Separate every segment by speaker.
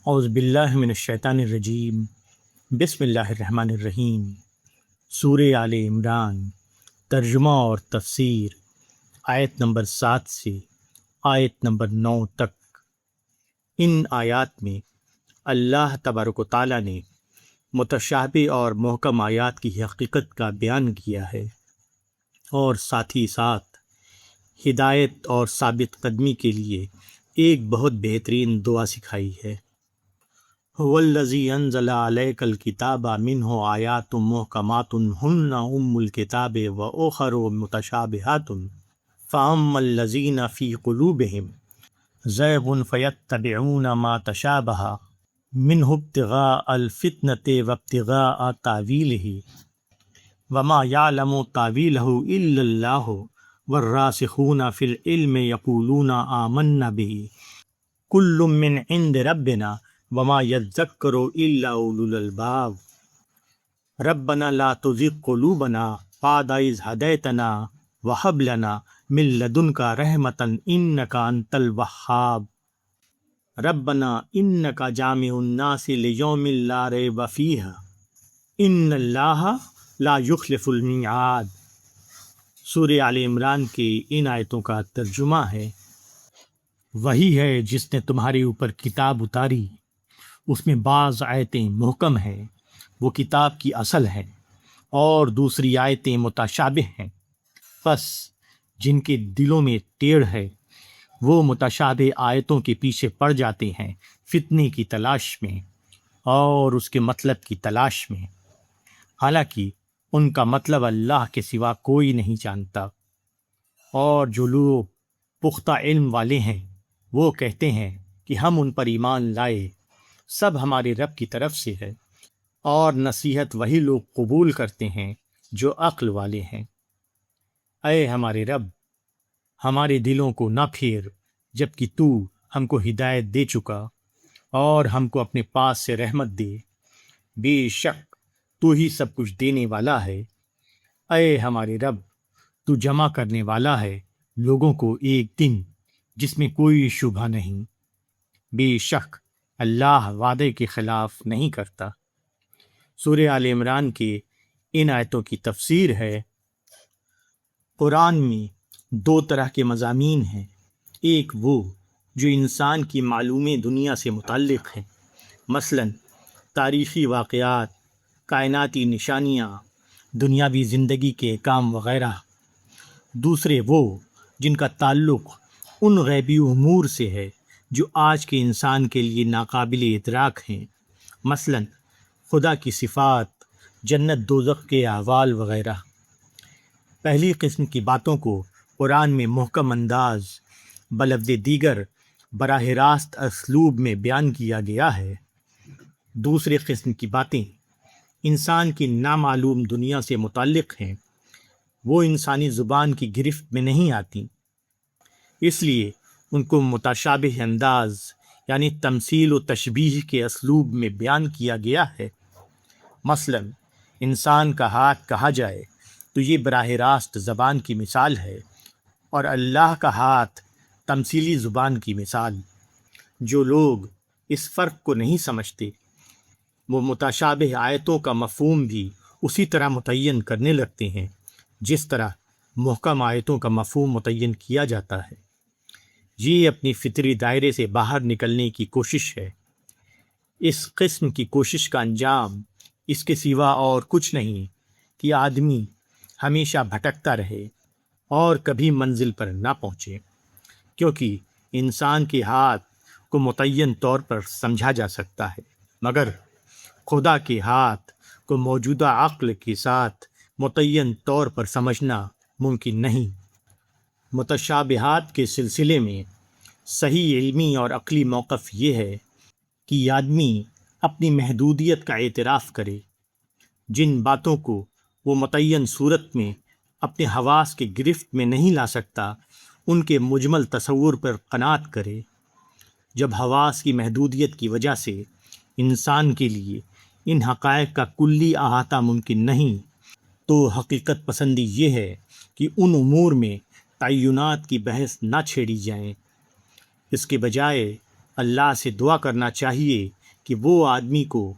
Speaker 1: اعوذ باللہ من الشیطان الرجیم، بسم اللہ الرحمن الرحیم۔ سورہ آل عمران، ترجمہ اور تفسیر، آیت نمبر 7 سے آیت نمبر 9 تک۔ ان آیات میں اللہ تبارک و تعالیٰ نے متشابہ اور محکم آیات کی حقیقت کا بیان کیا ہے، اور ساتھ ہی ساتھ ہدایت اور ثابت قدمی کے لیے ایک بہت بہترین دعا سکھائی ہے۔ هو الذی انزل علیک الکتاب منہ آیات محکمات ہن ام الکتاب واخر متشابہات فاما الذین فی قلوبہم زیغ فیتبعون ما تشابہ منہ ابتغاء الفتنۃ وابتغاء تاویلہ وما یعلم تاویلہ الا اللہ والراسخون فی العلم یقولون آمنا بہ کل من عند ربنا وما یذکر الا اولو الالباب ربنا لا تزغ قلوبنا بعد اذ ہدیتنا وہب لنا من لدنک رحمۃ انک انت الوہاب ربنا انک جامع الناس لیوم لا ریب فیہ ان اللہ لا یخلف المیعاد۔ سورہ آل عمران کے ان آیتوں کا ترجمہ ہے: وہی ہے جس نے تمہارے اوپر کتاب اتاری، اس میں بعض آیتیں محکم ہیں، وہ کتاب کی اصل ہیں، اور دوسری آیتیں متشابہ ہیں۔ پس جن کے دلوں میں ٹیڑھ ہے وہ متشابہ آیتوں کے پیچھے پڑ جاتے ہیں فتنے کی تلاش میں اور اس کے مطلب کی تلاش میں، حالانکہ ان کا مطلب اللہ کے سوا کوئی نہیں جانتا۔ اور جو لوگ پختہ علم والے ہیں وہ کہتے ہیں کہ ہم ان پر ایمان لائے، سب ہمارے رب کی طرف سے ہے، اور نصیحت وہی لوگ قبول کرتے ہیں جو عقل والے ہیں۔ اے ہمارے رب، ہمارے دلوں کو نہ پھیر جبکہ تو ہم کو ہدایت دے چکا، اور ہم کو اپنے پاس سے رحمت دے، بے شک تو ہی سب کچھ دینے والا ہے۔ اے ہمارے رب، تو جمع کرنے والا ہے لوگوں کو ایک دن جس میں کوئی شبہ نہیں، بے شک اللہ وعدے کے خلاف نہیں کرتا۔ سورہ آل عمران کے ان آیتوں کی تفسیر ہے: قرآن میں دو طرح کے مضامین ہیں، ایک وہ جو انسان کی معلوم دنیا سے متعلق ہیں، مثلاً تاریخی واقعات، کائناتی نشانیاں، دنیاوی زندگی کے احکام وغیرہ۔ دوسرے وہ جن کا تعلق ان غیبی امور سے ہے جو آج کے انسان کے لیے ناقابل ادراک ہیں، مثلاً خدا کی صفات، جنت دوزخ کے احوال وغیرہ۔ پہلی قسم کی باتوں کو قرآن میں محکم انداز بلفظ دیگر براہ راست اسلوب میں بیان کیا گیا ہے۔ دوسری قسم کی باتیں انسان کی نامعلوم دنیا سے متعلق ہیں، وہ انسانی زبان کی گرفت میں نہیں آتی، اس لیے ان کو متشابہ انداز یعنی تمثیل و تشبیہ کے اسلوب میں بیان کیا گیا ہے۔ مثلاً انسان کا ہاتھ کہا جائے تو یہ براہ راست زبان کی مثال ہے، اور اللہ کا ہاتھ تمثیلی زبان کی مثال۔ جو لوگ اس فرق کو نہیں سمجھتے وہ متشابہ آیتوں کا مفہوم بھی اسی طرح متعین کرنے لگتے ہیں جس طرح محکم آیتوں کا مفہوم متعین کیا جاتا ہے۔ یہ اپنی فطری دائرے سے باہر نکلنے کی کوشش ہے۔ اس قسم کی کوشش کا انجام اس کے سوا اور کچھ نہیں کہ آدمی ہمیشہ بھٹکتا رہے اور کبھی منزل پر نہ پہنچے، کیونکہ انسان کے ہاتھ کو متعین طور پر سمجھا جا سکتا ہے، مگر خدا کے ہاتھ کو موجودہ عقل کے ساتھ متعین طور پر سمجھنا ممکن نہیں۔ متشابہات کے سلسلے میں صحیح علمی اور عقلی موقف یہ ہے کہ آدمی اپنی محدودیت کا اعتراف کرے، جن باتوں کو وہ متعین صورت میں اپنے حواس کے گرفت میں نہیں لا سکتا ان کے مجمل تصور پر قناعت کرے۔ جب حواس کی محدودیت کی وجہ سے انسان کے لیے ان حقائق کا کلی احاطہ ممکن نہیں، تو حقیقت پسندی یہ ہے کہ ان امور میں تعینات کی بحث نہ چھیڑی جائیں، اس کے بجائے اللہ سے دعا کرنا چاہیے کہ وہ آدمی کو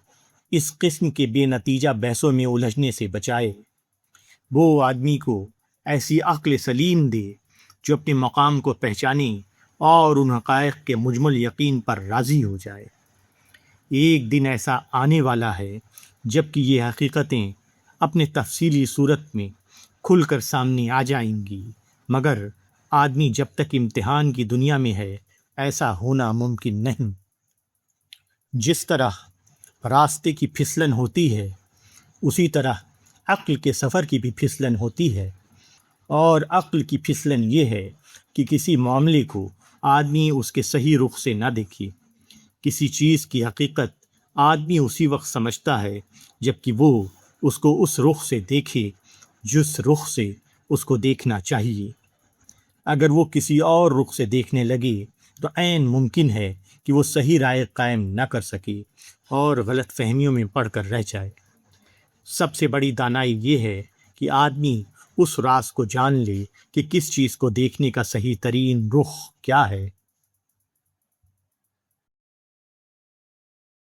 Speaker 1: اس قسم کے بے نتیجہ بحثوں میں الجھنے سے بچائے، وہ آدمی کو ایسی عقل سلیم دے جو اپنے مقام کو پہچانے اور ان حقائق کے مجمل یقین پر راضی ہو جائے۔ ایک دن ایسا آنے والا ہے جب کہ یہ حقیقتیں اپنے تفصیلی صورت میں کھل کر سامنے آ جائیں گی، مگر آدمی جب تک امتحان کی دنیا میں ہے ایسا ہونا ممکن نہیں۔ جس طرح راستے کی پھسلن ہوتی ہے اسی طرح عقل کے سفر کی بھی پھسلن ہوتی ہے، اور عقل کی پھسلن یہ ہے کہ کسی معاملے کو آدمی اس کے صحیح رخ سے نہ دیکھے۔ کسی چیز کی حقیقت آدمی اسی وقت سمجھتا ہے جب کہ وہ اس کو اس رخ سے دیکھے جس رخ سے اس کو دیکھنا چاہیے۔ اگر وہ کسی اور رخ سے دیکھنے لگے تو عین ممکن ہے کہ وہ صحیح رائے قائم نہ کر سکے اور غلط فہمیوں میں پڑ کر رہ جائے۔ سب سے بڑی دانائی یہ ہے کہ آدمی اس راز کو جان لے کہ کس چیز کو دیکھنے کا صحیح ترین رخ کیا ہے